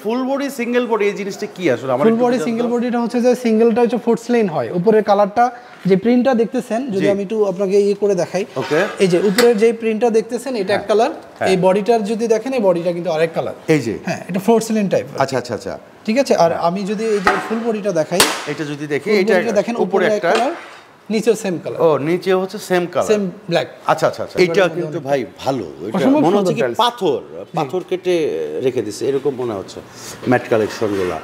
Full body single body এই জিনিসটা কি আসলে? ফুল বডি সিঙ্গেল বডিটা হচ্ছে যে সিঙ্গেলটা হচ্ছে ফোর্থ লাইন হয়। উপরের কালারটা যে প্রিন্টটা দেখতেছেন, যদি আমি একটু আপনাকে করে দেখাই, ওকে, এই যে উপরের যে প্রিন্টটা দেখতেছেন এটা এক কালার, এই বডিটার যদি দেখেন এই বডিটা কিন্তু আরেক কালার। এই যে হ্যাঁ, এটা ফোর্থ লাইন টাইপ। আচ্ছা আচ্ছা আচ্ছা, ঠিক আছে। আর আমি যদি এই যে ফুল বডিটা দেখাই, এটা যদি দেখি, এটা দেখেন উপরে এক কালার, নিচেও সেম কালার। ও, নিচে হচ্ছে সেম কালার, সেম ব্ল্যাক। আচ্ছা আচ্ছা আচ্ছা, এটা কিন্তু ভাই ভালো। এটা মনে হচ্ছে কি পাথর কেটে রেখে দিছে এরকম মনে হচ্ছে ম্যাট কালেকশনগুলো।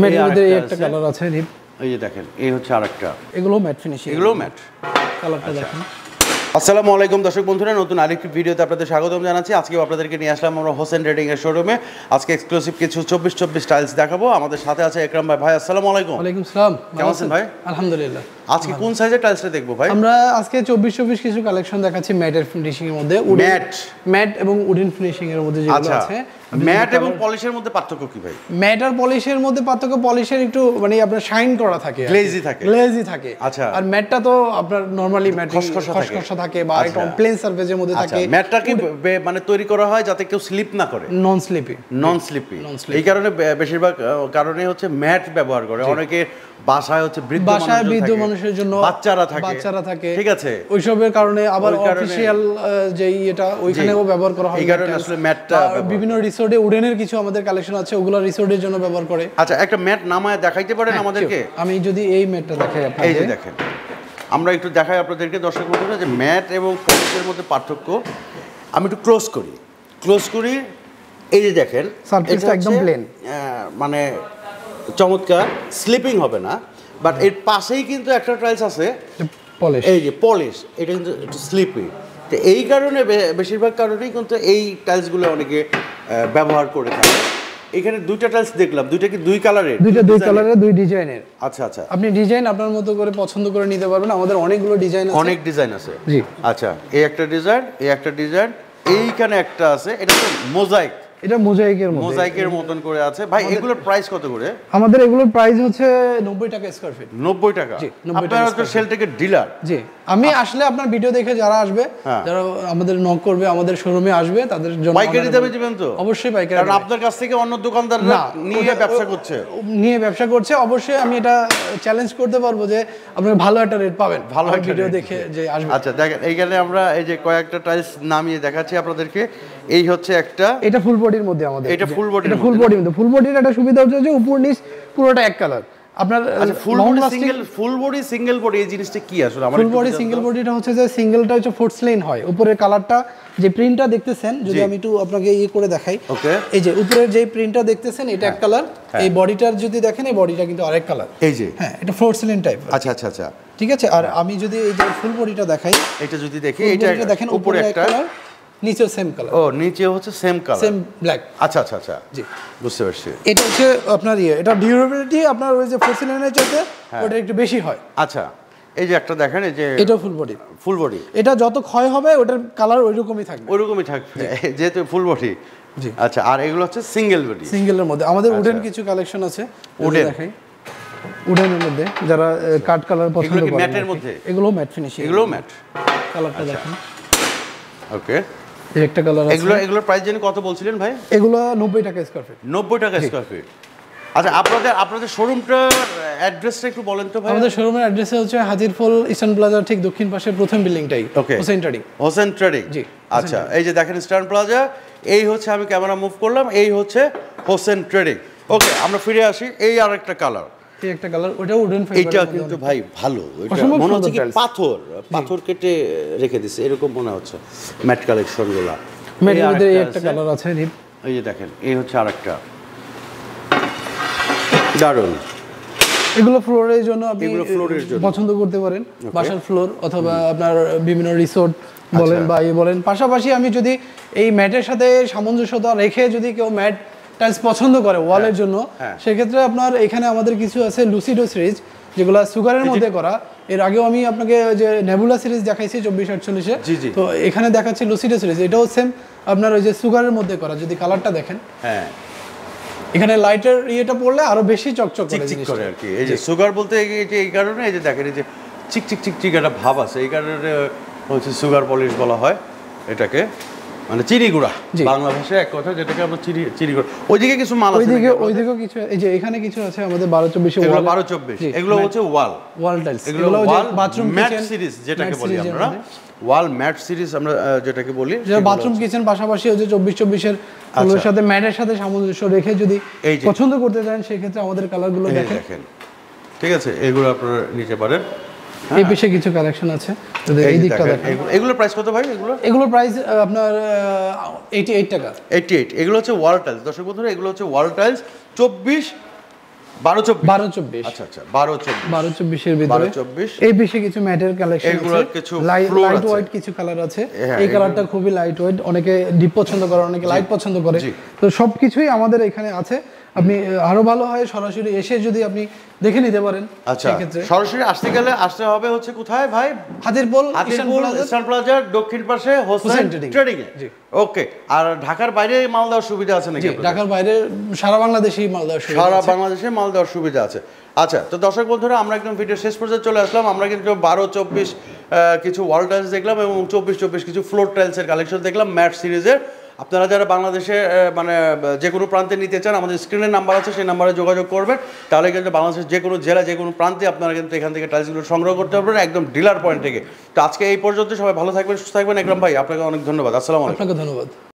ম্যাটের মধ্যে একটা কালার আছে, এই যে দেখেন, এই হচ্ছে আরেকটা, এগুলো ম্যাট ফিনিশিং, এগুলো ম্যাট। কালারটা দেখেন। আসসালামু আলাইকুম দর্শক বন্ধুরা, নতুন আরেকটি ভিডিওতে আপনাদের স্বাগতম জানাচ্ছি। আজকে আপনাদেরকে নিয়ে আসলাম আমরা হোসেন ট্রেডিং এর শোরুমে। আজকে এক্সক্লুসিভ কিছু 24 টাইলস দেখাবো। আমাদের সাথে আছে একরাম ভাই। ভাই আসসালামু আলাইকুম। ওয়ালাইকুম আসসালাম, কেমন আছেন ভাই? আলহামদুলিল্লাহ। আজকে কোন সাইজের টাইলসটা দেখবো ভাই? আমরা আজকে 24 কিছু কালেকশন দেখাচ্ছি ম্যাটের ফিনিশিং এর মধ্যে, ম্যাট এবং উডেন ফিনিশিং এর মধ্যে যেগুলো আছে। ম্যাট এবং পলিশের মধ্যে পার্থক্য কি ভাই? ম্যাট আর পলিশের মধ্যে পার্থক্য, পলিশের একটু মানে আপনার শাইন করা থাকে, গ্লেজি থাকে। আচ্ছা, আর ম্যাটটা তো আপনার নরমালি ম্যাট খসখসা থাকে বা একটু প্লেন সারফেসের মধ্যে থাকে। ম্যাটটা কি মানে তৈরি করা হয় যাতে কেউ স্লিপ না করে? নন স্লিপি। এই কারণে বেশিরভাগ কারণে হচ্ছে ম্যাট ব্যবহার করে অনেকে। বাসায় হচ্ছে বৃদ্ধ মানুষের জন্য, বাচ্চারা থাকে, ঠিক আছে, ওইসবের কারণে আবার অফিশিয়াল যে এটা ওইখানেও ব্যবহার করা হয়। এই কারণে আসলে ম্যাটটা বিভিন্ন রিসোর্টে উডেনের কিছু আমাদের কালেকশন আছে, ওগুলো রিসোর্টের জন্য ব্যবহার করে। আচ্ছা, একটা ম্যাট নামায় দেখাইতে পারেন আমাদেরকে? আমি যদি এই ম্যাটটা দেখাই আপনাদের, এই যে দেখেন, আমরা একটু দেখাই আপনাদেরকে দর্শক বন্ধুরা যে ম্যাট এবং পলিশের মধ্যে পার্থক্য। আমি একটু ক্লোজ করি। এই যে দেখেন, সারফেসটা একদম প্লেন, মানে চমৎকার, স্লিপিং হবে না। বাট এর পাশেই কিন্তু একটা টাইলস আছে পলিশ, এই যে পলিশ, এটা কিন্তু একটু স্লিপি। তো এই কারণে বেশিরভাগ কারণেই কিন্তু এই টাইলসগুলো অনেকে ব্যবহার করে থাকে। এখানে দুইটা টাইলস দেখলাম, দুইটা কি দুই কালারের? দুই কালারের, দুই ডিজাইনের। আচ্ছা আচ্ছা, আপনি ডিজাইন আপনার মতো করে পছন্দ করে নিতে পারবেন। আমাদের অনেকগুলো ডিজাইন আছে, অনেক ডিজাইন আছে। জি আচ্ছা, এই একটা ডিজাইন, এইখানে একটা আছে, এটা তো মোজাইক, এটা মোজাইকের মতন করে আছে। ভাই এগুলোর প্রাইস কত করে? আমাদের এগুলোর প্রাইস হচ্ছে 90 টাকা স্কয়ার ফিট। 90 টাকা? আপনারা তো শেলটেকের ডিলার। জি, আমি আসলে আপনার ভিডিও দেখে যারা আসবে, যারা আমাদের নক করবে, আমাদের শোরুমে আসবে, তাদের জন্য পাইকারি দামে দিবেন তো? অবশ্যই পাইকারি, কারণ আপনার কাছ থেকে অন্য দোকানদাররা নিয়ে ব্যবসা করছে। অবশ্যই আমি এটা চ্যালেঞ্জ করতে পারবো যে আপনারা ভালো একটা রেট পাবেন, ভালো ভিডিও দেখে যে আসবে। আচ্ছা দেখেন, এইখানে আমরা এই যে কয়েকটা টাইলস নামিয়ে দেখাচ্ছি আপনাদেরকে। এই হচ্ছে একটা, এটা ফুল বডির মধ্যে আমাদের, এটা ফুল বডির মধ্যে। ফুল বডির একটা সুবিধা হচ্ছে যে উপর নিচ পুরোটা এক কালার। আপনার ফুল বডি সিঙ্গেল বডি এই জিনিসটা কি আসলে? ফুল বডি সিঙ্গেল বডিটা হচ্ছে যে সিঙ্গেলটা হচ্ছে ফোর্থ লাইন হয়। উপরের কালারটা যে প্রিন্টটা দেখতেছেন, যদি আমি একটু আপনাকে করে দেখাই, ওকে, এই যে উপরের যে প্রিন্টটা দেখতেছেন এটা এক কালার, এই বডিটার যদি দেখেন এই বডিটা কিন্তু আরেক কালার। এই যে হ্যাঁ, এটা ফোর্থ লাইন টাইপ। আচ্ছা আচ্ছা আচ্ছা, ঠিক আছে। আর আমি যদি এই যে ফুল বডিটা দেখাই, এটা যদি দেখি, এটা দেখেন উপরে একটা কালার, নিচেও সেম কালার। ও, নিচে হচ্ছে সেম কালার, সেম ব্ল্যাক। আচ্ছা আচ্ছা আচ্ছা, জি বুঝতে পারছি। এটা হচ্ছে আপনার এটা ডিউরেবিলিটি আপনার ওই যে ফোর্থ লাইনের চাইতে ওটা একটু বেশি হয়। আচ্ছা, এই যে একটা দেখেন, এই যে এটা ফুল বডি, এটা যত ক্ষয় হবে ওটার কালার ওইরকমই থাকবে, যেহেতু ফুল বডি। জি আচ্ছা, আর এগুলো হচ্ছে সিঙ্গেলের মধ্যে। আমাদের উডেন কিছু কালেকশন আছে, উডেন দেখাই। উডেনের মধ্যে যারা কাট কালার পছন্দ করে, ম্যাটের মধ্যে, এগুলো ম্যাট ফিনিশিং, এগুলো ম্যাট। কালারটা দেখেন, ওকে, এই একটা কালার আছে। এগুলোর প্রাইস জানি কত বলছিলেন ভাই? এগুলো 90 টাকা স্কয়ার ফিট। 90 টাকা স্কয়ার ফিট। আচ্ছা, আপনাদের শোরুমটার অ্যাড্রেসটা একটু বলেন তো ভাই? আমাদের শোরুমের অ্যাড্রেস হচ্ছে হাজিরপুল ইস্টার্ন প্লাজার ঠিক দক্ষিণ পাশে প্রথম বিল্ডিংটাই, হোসেন ট্রেডিং। জি আচ্ছা, এই যে দেখেন ইস্টার্ন প্লাজা, এই হচ্ছে, আমি ক্যামেরা মুভ করলাম, এই হচ্ছে হোসেন ট্রেডিং। ওকে, আমরা fire আসি। এই আরেকটা কালার, এই একটা কালার, ওটা উডেন ফাইবার। এটা কিন্তু ভাই ভালো, এটা মনে হচ্ছে কি পাথর কেটে রেখে দিছে এরকম মনে হচ্ছে ম্যাট কালেকশনগুলো। ম্যাটের মধ্যে এই একটা কালার আছে, এই যে দেখেন, এই হচ্ছে আরেকটা দারুন। এগুলো ফ্লোরের জন্য আপনি পছন্দ করতে পারেন, বাসার ফ্লোর অথবা আপনার বিভিন্ন রিসোর্ট বলেন বা বলেন। পাশাপাশি আমি যদি এই ম্যাটের সাথে সামঞ্জস্যতা রেখে যদি কেউ ম্যাট টাইলস পছন্দ করে ওয়ালের জন্য, সেক্ষেত্রে আপনার এখানে আমাদের কিছু আছে লুসিডো সিরিজ, যেগুলো সুগারের মধ্যে করা। এর আগেও আমি আপনাকে যে নেবুলা সিরিজ দেখাইছি 2448-এ, তো এখানে দেখাচ্ছি লুসিডো সিরিজ। এটাও সেম আপনার ওই যে সুগারের মধ্যে করা। যদি কালারটা দেখেন, হ্যাঁ, এখানে লাইটের ইয়েটা পড়লে আরো বেশি চকচক করে আর কি। এই যে সুগার বলতে এই কারণে, এই যে দেখেন, এই যে চিক একটা ভাব আছে, এই কারণে হচ্ছে সুগার পলিশ বলা হয় এটাকে। মানে চিনি গুঁড়া, বাংলা ভাষায় এক কথা যেটাকে আমরা চিনি গুঁড়া। ওইদিকে কিছু মাল আছে, ওইদিকে কিছু, এই যে এখানে কিছু আছে আমাদের 12-24 এগুলো 12-24, এগুলো হচ্ছে ওয়াল টাইলস, এগুলো ওয়াল বাথরুম ম্যাট সিরিজ যেটাকে বলি আমরা, ওয়াল ম্যাট সিরিজ আমরা যেটাকে বলি, যে বাথরুম কিচেন পাশাপাশি হচ্ছে 24-24 এর ফ্লোরের সাথে ম্যাটের সাথে সামঞ্জস্য রেখে যদি পছন্দ করতে চান সেই ক্ষেত্রে আমাদের কালারগুলো দেখেন। ঠিক আছে, এগুলো আপনারা নিতে পারেন। এই পিছে কিছু কালেকশন আছে, যদি এই দিকটা দেখেন। এগুলোর প্রাইস কত ভাই? এগুলোর প্রাইস আপনার 88 টাকা। 88। এগুলো হচ্ছে ওয়াল টাইলস, দর্শক বন্ধুরা, এগুলো হচ্ছে ওয়াল টাইলস 12-24। আচ্ছা আচ্ছা, 12-24 এর ভিতরে এই পিছে কিছু ম্যাটের কালেকশন আছে, লাইট ওয়াইট কিছু কালার আছে। এই কালারটা খুবই লাইট ওয়েট, অনেকে ডিপ পছন্দ করে, অনেকে লাইট পছন্দ করে, তো সবকিছুই আমাদের এখানে আছে। আপনি আরো ভালো হয় সরাসরি এসে যদি আপনি দেখে নিতে পারেন। আচ্ছা, সরাসরি আসতে গেলে আসতে হবে হচ্ছে কোথায় ভাই? হাতিরপুল ইস্টার্ন প্লাজার দক্ষিণ পাশে হোসেন ট্রেডিং এ। ওকে, আর ঢাকার বাইরে মাল দেওয়ার সুবিধা আছে নাকি? ঢাকার বাইরে সারা বাংলাদেশেই মাল দেওয়ার সুবিধা আছে, সারা বাংলাদেশে মাল দেওয়ার সুবিধা আছে। আচ্ছা, তো দর্শক বন্ধুরা, আমরা একদম ভিডিও শেষ পর্যায়ে চলে আসলাম। আমরা কিন্তু 12-24 কিছু ওয়াল টাইলস দেখলাম এবং 24-24 কিছু ফ্লোর টাইলসের কালেকশন দেখলাম ম্যাট সিরিজের। আপনারা যারা বাংলাদেশে মানে যে কোনো প্রান্তে নিতে চান, আমাদের স্ক্রিনের নাম্বার আছে, সেই নাম্বারে যোগাযোগ করবেন, তাহলে কিন্তু বাংলাদেশের যে কোনো জেলা, যে কোনো প্রান্তে আপনারা কিন্তু এখান থেকে টাইলসগুলো সংগ্রহ করতে পারবেন একদম ডিলার পয়েন্ট থেকে। তো আজকে এই পর্যন্ত, সবাই ভালো থাকবেন, সুস্থ থাকবেন। একরাম ভাই, আপনাকে অনেক ধন্যবাদ। আসসালামু আলাইকুম। আপনাকে ধন্যবাদ।